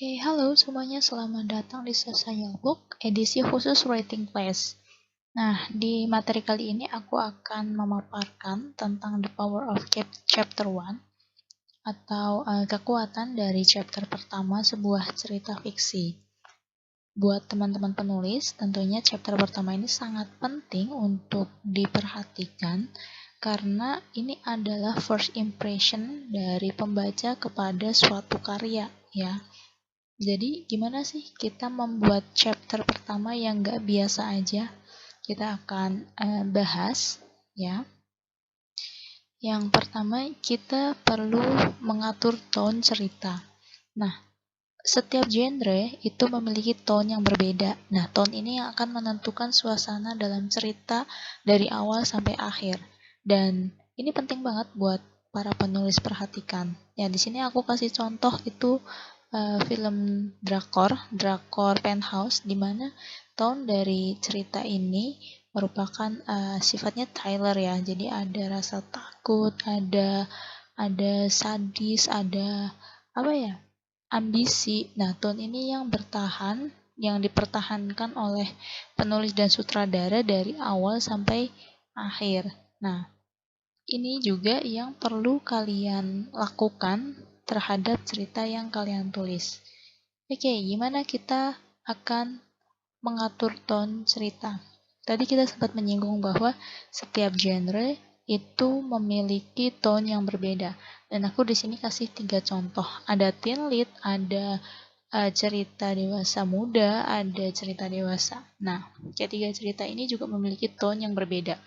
Oke, halo semuanya, selamat datang di Sosial Book, edisi khusus Writing Class. Nah, di materi kali ini aku akan memaparkan tentang The Power of Chapter 1 atau kekuatan dari chapter pertama sebuah cerita fiksi. Buat teman-teman penulis, tentunya chapter pertama ini sangat penting untuk diperhatikan karena ini adalah first impression dari pembaca kepada suatu karya, ya. Jadi gimana sih kita membuat chapter pertama yang nggak biasa aja? Kita akan bahas, ya. Yang pertama, kita perlu mengatur tone cerita. Nah, setiap genre itu memiliki tone yang berbeda. Nah, tone ini yang akan menentukan suasana dalam cerita dari awal sampai akhir. Dan ini penting banget buat para penulis perhatikan. Ya, di sini aku kasih contoh itu film drakor Penthouse, di mana tone dari cerita ini merupakan sifatnya thriller ya. Jadi ada rasa takut, ada sadis, ada apa ya? Ambisi. Nah, tone ini yang dipertahankan oleh penulis dan sutradara dari awal sampai akhir. Nah, ini juga yang perlu kalian lakukan terhadap cerita yang kalian tulis. Oke, gimana kita akan mengatur tone cerita? Tadi kita sempat menyinggung bahwa setiap genre itu memiliki tone yang berbeda. Dan aku di sini kasih 3 contoh. Ada teen lead, ada cerita dewasa muda, ada cerita dewasa. Nah, ketiga cerita ini juga memiliki tone yang berbeda.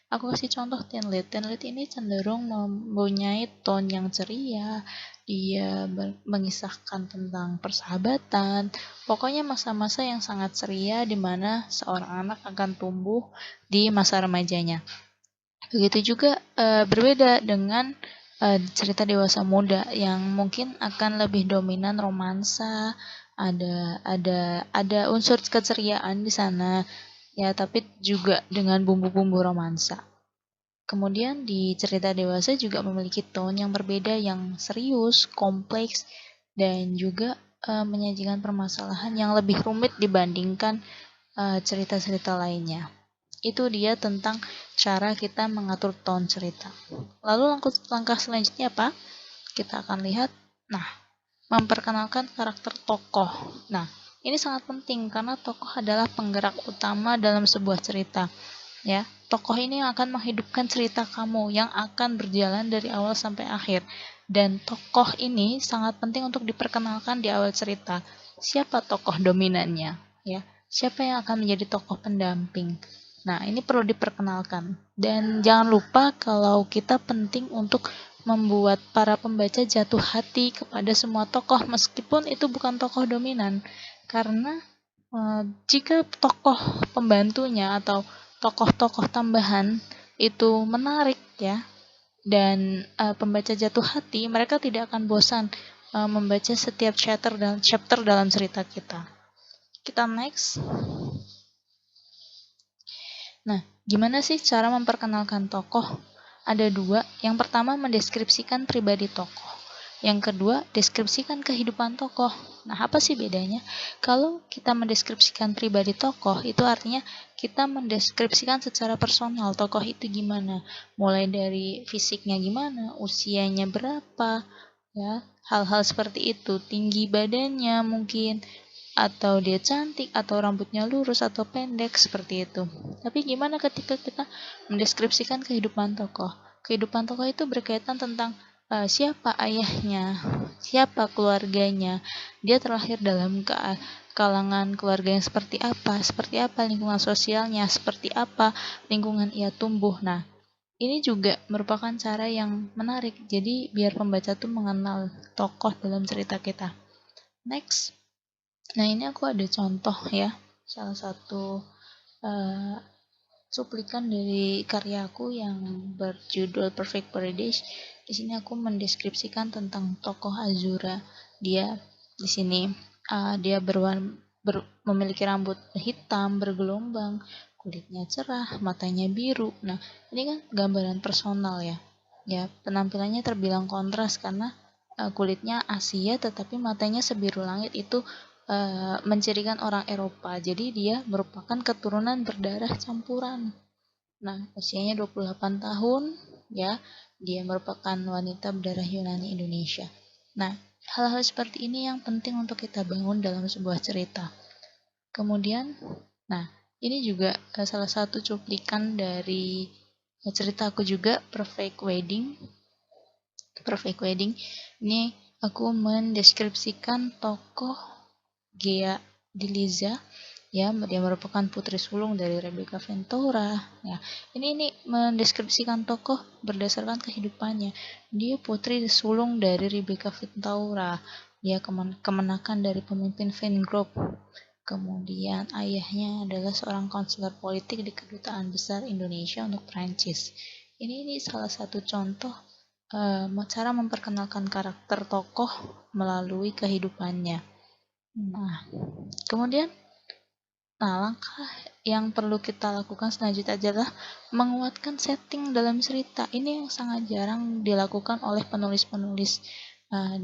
Aku kasih contoh teen lead. Teen lead ini cenderung mempunyai tone yang ceria, dia mengisahkan tentang persahabatan. Pokoknya masa-masa yang sangat ceria di mana seorang anak akan tumbuh di masa remajanya. Begitu juga berbeda dengan cerita dewasa muda yang mungkin akan lebih dominan romansa, ada unsur keceriaan di sana ya, tapi juga dengan bumbu-bumbu romansa. Kemudian di cerita dewasa juga memiliki tone yang berbeda, yang serius, kompleks, dan juga menyajikan permasalahan yang lebih rumit dibandingkan cerita-cerita lainnya. Itu dia tentang cara kita mengatur tone cerita. Lalu langkah selanjutnya apa? Kita akan lihat, memperkenalkan karakter tokoh. Nah, ini sangat penting karena tokoh adalah penggerak utama dalam sebuah cerita. Ya, tokoh ini akan menghidupkan cerita kamu yang akan berjalan dari awal sampai akhir. Dan tokoh ini sangat penting untuk diperkenalkan di awal cerita. Siapa tokoh dominannya? Ya, siapa yang akan menjadi tokoh pendamping? Nah, ini perlu diperkenalkan. Dan jangan lupa kalau kita penting untuk membuat para pembaca jatuh hati kepada semua tokoh meskipun itu bukan tokoh dominan. Karena jika tokoh pembantunya atau tokoh-tokoh tambahan itu menarik ya, dan pembaca jatuh hati, mereka tidak akan bosan membaca setiap chapter dalam cerita kita. Kita next. Nah, gimana sih cara memperkenalkan tokoh? Ada 2. Yang pertama, mendeskripsikan pribadi tokoh. Yang kedua, deskripsikan kehidupan tokoh. Nah, apa sih bedanya? Kalau kita mendeskripsikan pribadi tokoh, itu artinya kita mendeskripsikan secara personal tokoh itu gimana. Mulai dari fisiknya gimana, usianya berapa, ya, hal-hal seperti itu. Tinggi badannya mungkin, atau dia cantik, atau rambutnya lurus atau pendek, seperti itu. Tapi gimana ketika kita mendeskripsikan kehidupan tokoh? Kehidupan tokoh itu berkaitan tentang siapa ayahnya, siapa keluarganya, dia terlahir dalam kalangan keluarga yang seperti apa lingkungan sosialnya, seperti apa lingkungan ia tumbuh. Nah, ini juga merupakan cara yang menarik, jadi biar pembaca tuh mengenal tokoh dalam cerita kita. Next. Nah, ini aku ada contoh ya, salah satu cuplikan dari karyaku yang berjudul Perfect Paradise. Di sini aku mendeskripsikan tentang tokoh Azura. Dia di sini dia memiliki rambut hitam bergelombang, kulitnya cerah, matanya biru. Nah, ini kan gambaran personal ya. Ya, penampilannya terbilang kontras karena kulitnya Asia tetapi matanya sebiru langit, itu mencirikan orang Eropa. Jadi dia merupakan keturunan berdarah campuran. Nah, usianya 28 tahun, ya. Dia merupakan wanita berdarah Yunani Indonesia. Nah, hal-hal seperti ini yang penting untuk kita bangun dalam sebuah cerita. Kemudian, nah, ini juga salah satu cuplikan dari cerita aku juga, Perfect Wedding. Perfect Wedding. Ini aku mendeskripsikan tokoh Gea Diliza, ya, dia merupakan putri sulung dari Rebecca Ventura. Ya, ini mendeskripsikan tokoh berdasarkan kehidupannya. Dia putri sulung dari Rebecca Ventura. Dia kemenakan dari pemimpin Van Gogh. Kemudian ayahnya adalah seorang konselor politik di Kedutaan Besar Indonesia untuk Prancis. Ini salah satu contoh cara memperkenalkan karakter tokoh melalui kehidupannya. Nah, kemudian, langkah yang perlu kita lakukan selanjutnya adalah menguatkan setting dalam cerita. Ini yang sangat jarang dilakukan oleh penulis-penulis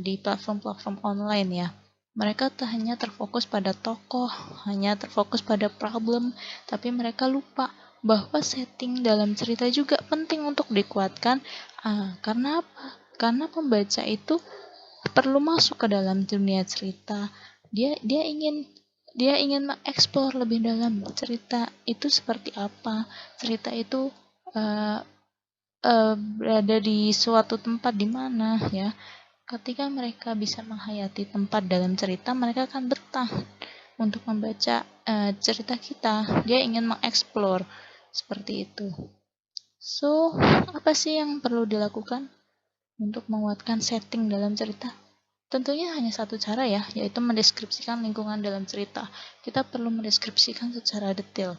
di platform-platform online, ya. Mereka hanya terfokus pada tokoh, hanya terfokus pada problem, tapi mereka lupa bahwa setting dalam cerita juga penting untuk dikuatkan. Karena apa? Karena pembaca itu perlu masuk ke dalam dunia cerita. Dia ingin mengeksplor lebih dalam cerita itu seperti apa. Cerita itu berada di suatu tempat di mana, ya. Ketika mereka bisa menghayati tempat dalam cerita, mereka akan betah untuk membaca cerita kita. Dia ingin mengeksplor seperti itu. So, apa sih yang perlu dilakukan untuk menguatkan setting dalam cerita? Tentunya hanya satu cara, ya, yaitu mendeskripsikan lingkungan dalam cerita. Kita perlu mendeskripsikan secara detail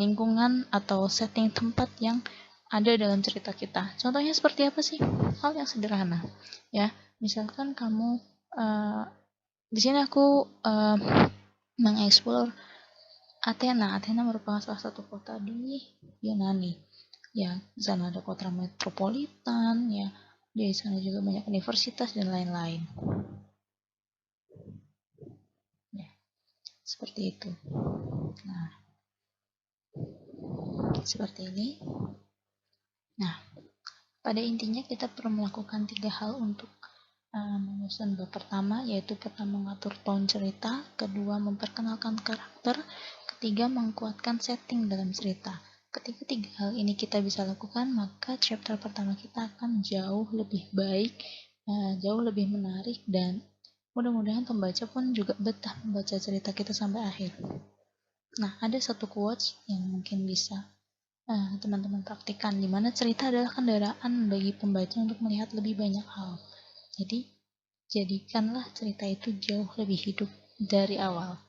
lingkungan atau setting tempat yang ada dalam cerita kita. Contohnya seperti apa sih? Hal yang sederhana, ya. Misalkan kamu di sini aku mengeksplor Athena. Athena merupakan salah satu kota di Yunani. Ya, di sana ada kota metropolitan, ya. Di sana juga banyak universitas dan lain-lain. Ya, seperti itu. Nah, seperti ini. Nah, pada intinya kita perlu melakukan 3 hal untuk menyusun bab pertama, yaitu pertama mengatur tone cerita, kedua memperkenalkan karakter, ketiga menguatkan setting dalam cerita. Ketika 3 hal ini kita bisa lakukan, maka chapter pertama kita akan jauh lebih baik, jauh lebih menarik, dan mudah-mudahan pembaca pun juga betah membaca cerita kita sampai akhir. Nah, ada satu quotes yang mungkin bisa teman-teman praktikkan, di mana cerita adalah kendaraan bagi pembaca untuk melihat lebih banyak hal. Jadi, jadikanlah cerita itu jauh lebih hidup dari awal.